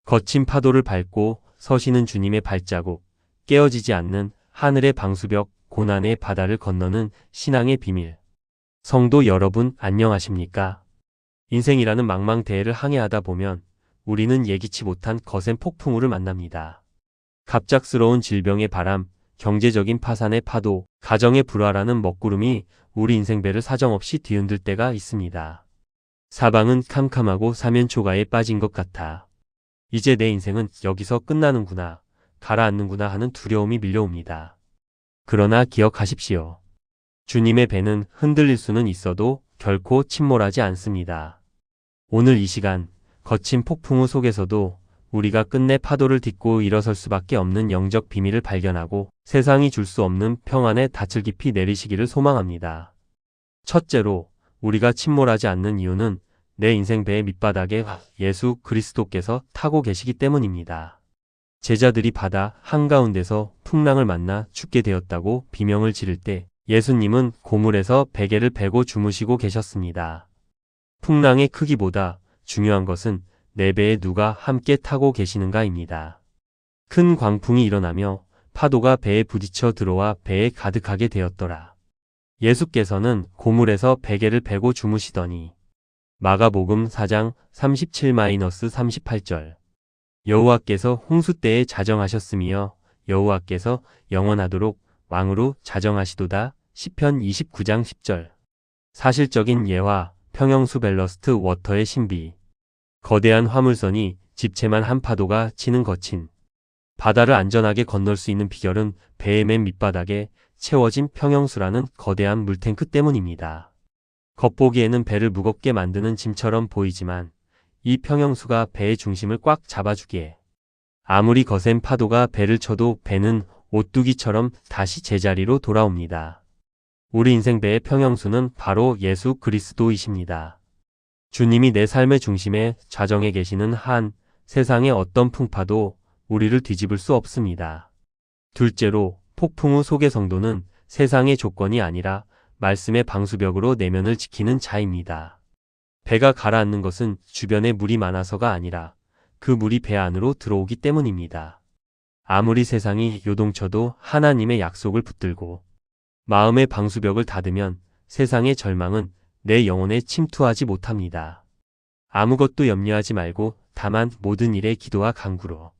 거친 파도를 밟고 서시는 주님의 발자국, 깨어지지 않는 하늘의 방수벽, 고난의 바다를 건너는 신앙의 비밀. 성도 여러분, 안녕하십니까? 인생이라는 망망대해를 항해하다 보면 우리는 예기치 못한 거센 폭풍우를 만납니다. 갑작스러운 질병의 바람, 경제적인 파산의 파도, 가정의 불화라는 먹구름이 우리 인생배를 사정없이 뒤흔들 때가 있습니다. 사방은 캄캄하고 사면초가에 빠진 것 같아. 이제 내 인생은 여기서 끝나는구나, 가라앉는구나 하는 두려움이 밀려옵니다. 그러나 기억하십시오. 주님의 배는 흔들릴 수는 있어도 결코 침몰하지 않습니다. 오늘 이 시간, 거친 폭풍우 속에서도 우리가 끝내 파도를 딛고 일어설 수밖에 없는 영적 비밀을 발견하고 세상이 줄 수 없는 평안의 닻을 깊이 내리시기를 소망합니다. 첫째로, 우리가 침몰하지 않는 이유는 내 인생 배의 밑바닥에 예수 그리스도께서 타고 계시기 때문입니다. 제자들이 바다 한가운데서 풍랑을 만나 죽게 되었다고 비명을 지를 때 예수님은 고물에서 베개를 베고 주무시고 계셨습니다. 풍랑의 크기보다 중요한 것은 내 배에 누가 함께 타고 계시는가입니다. 큰 광풍이 일어나며 파도가 배에 부딪혀 들어와 배에 가득하게 되었더라. 예수께서는 고물에서 베개를 베고 주무시더니 마가복음 4장 37-38절 여호와께서 홍수 때에 자정하셨으며 여호와께서 영원하도록 왕으로 자정하시도다. 시편 29장 10절 사실적인 예화, 평형수 밸러스트 워터의 신비. 거대한 화물선이 집채만 한 파도가 치는 거친 바다를 안전하게 건널 수 있는 비결은 배의 맨 밑바닥에 채워진 평형수라는 거대한 물탱크 때문입니다. 겉보기에는 배를 무겁게 만드는 짐처럼 보이지만 이 평형수가 배의 중심을 꽉 잡아주기에 아무리 거센 파도가 배를 쳐도 배는 오뚜기처럼 다시 제자리로 돌아옵니다. 우리 인생 배의 평형수는 바로 예수 그리스도이십니다. 주님이 내 삶의 중심에 좌정해 계시는 한 세상의 어떤 풍파도 우리를 뒤집을 수 없습니다. 둘째로, 폭풍우 속의 성도는 세상의 조건이 아니라 말씀의 방수벽으로 내면을 지키는 자입니다. 배가 가라앉는 것은 주변에 물이 많아서가 아니라 그 물이 배 안으로 들어오기 때문입니다. 아무리 세상이 요동쳐도 하나님의 약속을 붙들고 마음의 방수벽을 닫으면 세상의 절망은 내 영혼에 침투하지 못합니다. 아무것도 염려하지 말고 다만 모든 일에 기도와 간구로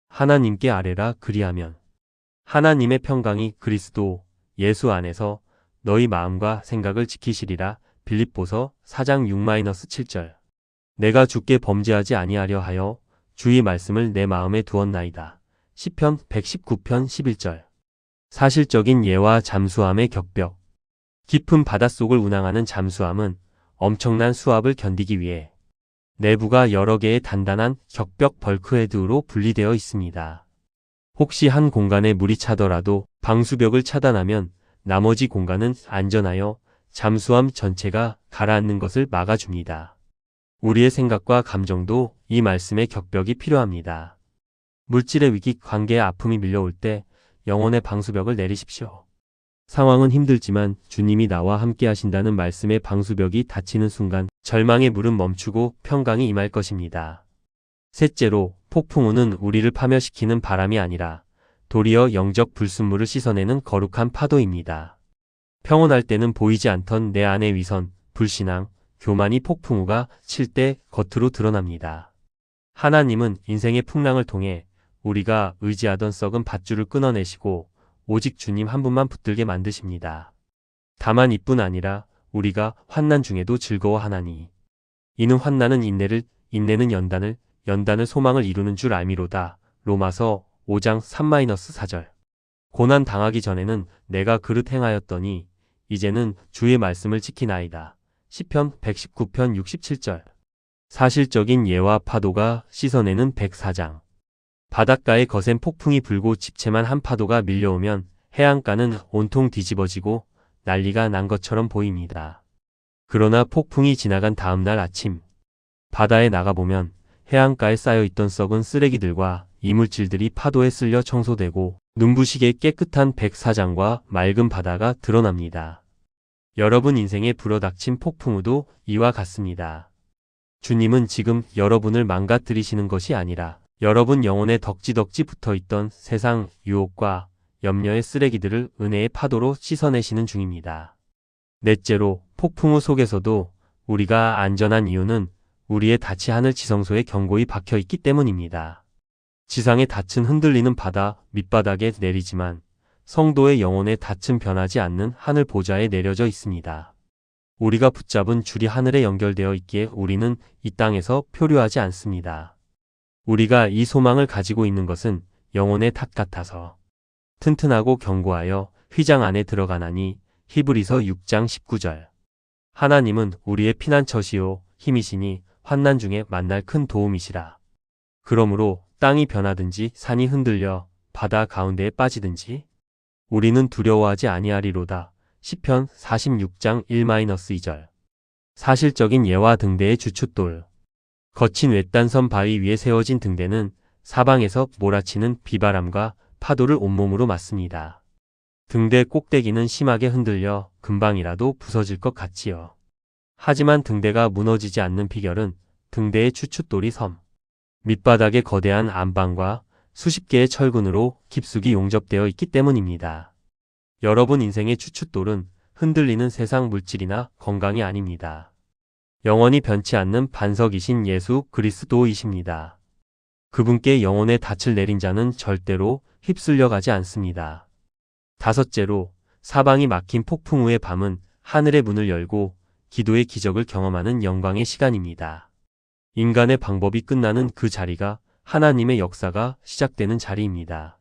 하나님께 아뢰라. 그리하면 하나님의 평강이 그리스도 예수 안에서 너희 마음과 생각을 지키시리라. 빌립보서 4장 6-7절 내가 주께 범죄하지 아니하려 하여 주의 말씀을 내 마음에 두었나이다. 시편 119편 11절 사실적인 예와 잠수함의 격벽. 깊은 바닷속을 운항하는 잠수함은 엄청난 수압을 견디기 위해 내부가 여러 개의 단단한 격벽 벌크헤드로 분리되어 있습니다. 혹시 한 공간에 물이 차더라도 방수벽을 차단하면 나머지 공간은 안전하여 잠수함 전체가 가라앉는 것을 막아줍니다. 우리의 생각과 감정도 이 말씀의 격벽이 필요합니다. 물질의 위기, 관계의 아픔이 밀려올 때 영혼의 방수벽을 내리십시오. 상황은 힘들지만 주님이 나와 함께 하신다는 말씀의 방수벽이 닫히는 순간 절망의 물은 멈추고 평강이 임할 것입니다. 셋째로, 폭풍우는 우리를 파멸시키는 바람이 아니라 도리어 영적 불순물을 씻어내는 거룩한 파도입니다. 평온할 때는 보이지 않던 내 안의 위선, 불신앙, 교만이 폭풍우가 칠 때 겉으로 드러납니다. 하나님은 인생의 풍랑을 통해 우리가 의지하던 썩은 밧줄을 끊어내시고 오직 주님 한 분만 붙들게 만드십니다. 다만 이뿐 아니라 우리가 환난 중에도 즐거워하나니 이는 환난은 인내를, 인내는 연단을, 연단을 소망을 이루는 줄 알미로다. 로마서 5장 3-4절 고난 당하기 전에는 내가 그릇 행하였더니 이제는 주의 말씀을 지키나이다. 시편 119편 67절 사실적인 예와 파도가 씻어내는 104장 바닷가에 거센 폭풍이 불고 집채만 한 파도가 밀려오면 해안가는 온통 뒤집어지고 난리가 난 것처럼 보입니다. 그러나 폭풍이 지나간 다음 날 아침 바다에 나가보면 해안가에 쌓여있던 썩은 쓰레기들과 이물질들이 파도에 쓸려 청소되고 눈부시게 깨끗한 104장과 맑은 바다가 드러납니다. 여러분 인생에 불어닥친 폭풍우도 이와 같습니다. 주님은 지금 여러분을 망가뜨리시는 것이 아니라 여러분 영혼에 덕지덕지 붙어있던 세상 유혹과 염려의 쓰레기들을 은혜의 파도로 씻어내시는 중입니다. 넷째로, 폭풍우 속에서도 우리가 안전한 이유는 우리의 닻이 하늘 지성소에 견고히 박혀 있기 때문입니다. 지상의 닻은 흔들리는 바다 밑바닥에 내리지만 성도의 영혼의 닻은 변하지 않는 하늘 보좌에 내려져 있습니다. 우리가 붙잡은 줄이 하늘에 연결되어 있기에 우리는 이 땅에서 표류하지 않습니다. 우리가 이 소망을 가지고 있는 것은 영혼의 탑 같아서 튼튼하고 견고하여 휘장 안에 들어가나니 히브리서 6장 19절. 하나님은 우리의 피난처시요 힘이시니 환난 중에 만날 큰 도움이시라. 그러므로 땅이 변하든지 산이 흔들려 바다 가운데에 빠지든지 우리는 두려워하지 아니하리로다. 시편 46장 1-2절. 사실적인 예와 등대의 주춧돌. 거친 외딴섬 바위 위에 세워진 등대는 사방에서 몰아치는 비바람과 파도를 온몸으로 맞습니다. 등대 꼭대기는 심하게 흔들려 금방이라도 부서질 것 같지요. 하지만 등대가 무너지지 않는 비결은 등대의 주춧돌이 섬 밑바닥에 거대한 안방과 수십 개의 철근으로 깊숙이 용접되어 있기 때문입니다. 여러분 인생의 주춧돌은 흔들리는 세상 물질이나 건강이 아닙니다. 영원히 변치 않는 반석이신 예수 그리스도이십니다. 그분께 영혼의 닻을 내린 자는 절대로 휩쓸려 가지 않습니다. 다섯째로, 사방이 막힌 폭풍우의 밤은 하늘의 문을 열고 기도의 기적을 경험하는 영광의 시간입니다. 인간의 방법이 끝나는 그 자리가 하나님의 역사가 시작되는 자리입니다.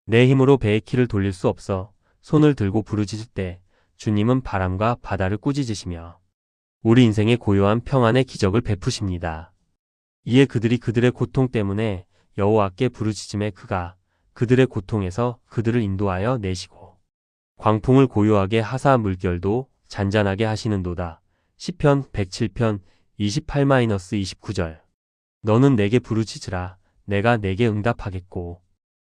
내 힘으로 배의 키를 돌릴 수 없어 손을 들고 부르짖을 때 주님은 바람과 바다를 꾸짖으시며 우리 인생의 고요한 평안의 기적을 베푸십니다. 이에 그들이 그들의 고통 때문에 여호와께 부르짖음에 그가 그들의 고통에서 그들을 인도하여 내시고 광풍을 고요하게 하사 물결도 잔잔하게 하시는도다. 시편 107편 28-29절. 너는 내게 부르짖으라. 내가 내게 응답하겠고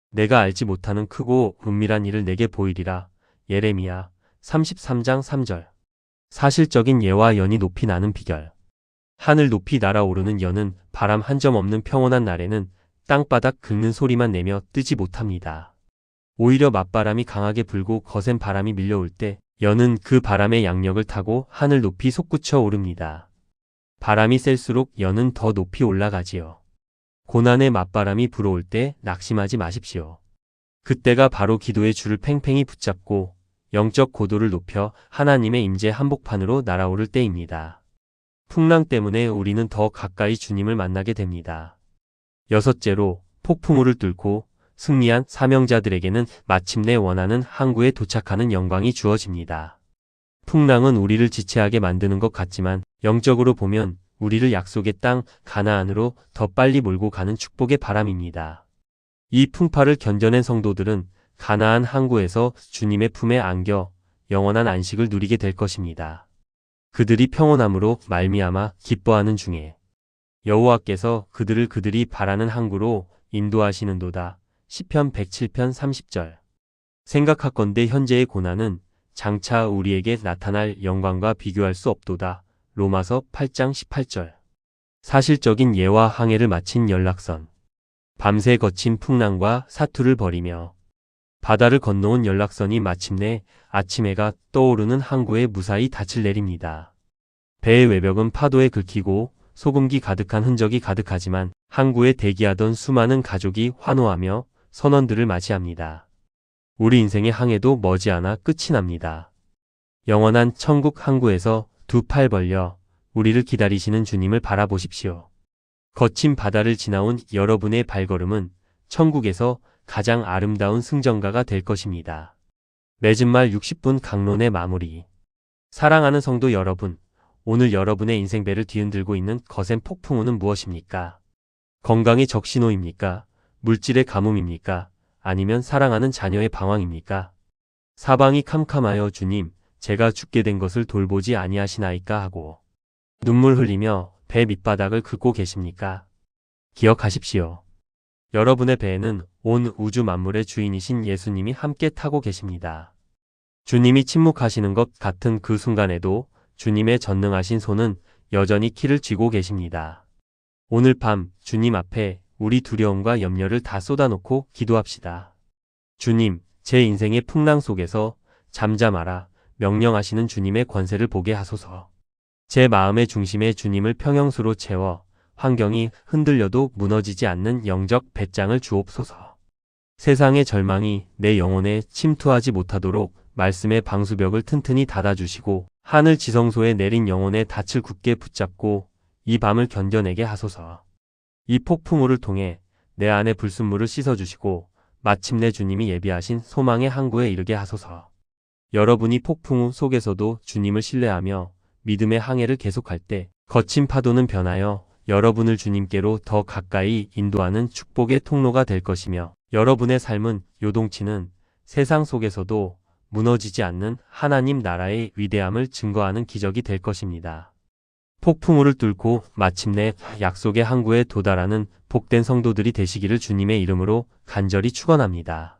내가 알지 못하는 크고 은밀한 일을 내게 보이리라. 예레미야 33장 3절. 사실적인 예와 연이 높이 나는 비결. 하늘 높이 날아오르는 연은 바람 한 점 없는 평온한 날에는 땅바닥 긁는 소리만 내며 뜨지 못합니다. 오히려 맞바람이 강하게 불고 거센 바람이 밀려올 때 연은 그 바람의 양력을 타고 하늘 높이 솟구쳐 오릅니다. 바람이 셀수록 연은 더 높이 올라가지요. 고난의 맞바람이 불어올 때 낙심하지 마십시오. 그때가 바로 기도의 줄을 팽팽히 붙잡고 영적 고도를 높여 하나님의 임재 한복판으로 날아오를 때입니다. 풍랑 때문에 우리는 더 가까이 주님을 만나게 됩니다. 여섯째로, 폭풍우를 뚫고 승리한 사명자들에게는 마침내 원하는 항구에 도착하는 영광이 주어집니다. 풍랑은 우리를 지체하게 만드는 것 같지만 영적으로 보면 우리를 약속의 땅 가나안으로 더 빨리 몰고 가는 축복의 바람입니다. 이 풍파를 견뎌낸 성도들은 가나안 항구에서 주님의 품에 안겨 영원한 안식을 누리게 될 것입니다. 그들이 평온함으로 말미암아 기뻐하는 중에 여호와께서 그들을 그들이 바라는 항구로 인도하시는도다. 시편 107편 30절. 생각하건대 현재의 고난은 장차 우리에게 나타날 영광과 비교할 수 없도다. 로마서 8장 18절. 사실적인 예와 항해를 마친 연락선. 밤새 거친 풍랑과 사투를 벌이며 바다를 건너온 연락선이 마침내 아침 해가 떠오르는 항구에 무사히 닻을 내립니다. 배의 외벽은 파도에 긁히고 소금기 가득한 흔적이 가득하지만 항구에 대기하던 수많은 가족이 환호하며 선원들을 맞이합니다. 우리 인생의 항해도 머지않아 끝이 납니다. 영원한 천국 항구에서 두 팔 벌려 우리를 기다리시는 주님을 바라보십시오. 거친 바다를 지나온 여러분의 발걸음은 천국에서 가장 아름다운 승전가가 될 것입니다. 맺은 말 60분 강론의 마무리. 사랑하는 성도 여러분, 오늘 여러분의 인생배를 뒤흔들고 있는 거센 폭풍우는 무엇입니까? 건강의 적신호입니까? 물질의 가뭄입니까? 아니면 사랑하는 자녀의 방황입니까? 사방이 캄캄하여 주님, 제가 죽게 된 것을 돌보지 아니하시나이까 하고 눈물 흘리며 배 밑바닥을 긁고 계십니까? 기억하십시오. 여러분의 배에는 온 우주 만물의 주인이신 예수님이 함께 타고 계십니다. 주님이 침묵하시는 것 같은 그 순간에도 주님의 전능하신 손은 여전히 키를 쥐고 계십니다. 오늘 밤 주님 앞에 우리 두려움과 염려를 다 쏟아놓고 기도합시다. 주님, 제 인생의 풍랑 속에서 잠잠하라 명령하시는 주님의 권세를 보게 하소서. 제 마음의 중심에 주님을 평형수로 채워 환경이 흔들려도 무너지지 않는 영적 배짱을 주옵소서. 세상의 절망이 내 영혼에 침투하지 못하도록 말씀의 방수벽을 튼튼히 닫아주시고 하늘 지성소에 내린 영혼의 닻을 굳게 붙잡고 이 밤을 견뎌내게 하소서. 이 폭풍우를 통해 내 안의 불순물을 씻어주시고 마침내 주님이 예비하신 소망의 항구에 이르게 하소서. 여러분이 폭풍우 속에서도 주님을 신뢰하며 믿음의 항해를 계속할 때 거친 파도는 변하여 여러분을 주님께로 더 가까이 인도하는 축복의 통로가 될 것이며 여러분의 삶은 요동치는 세상 속에서도 무너지지 않는 하나님 나라의 위대함을 증거하는 기적이 될 것입니다. 폭풍우를 뚫고 마침내 약속의 항구에 도달하는 복된 성도들이 되시기를 주님의 이름으로 간절히 축원합니다.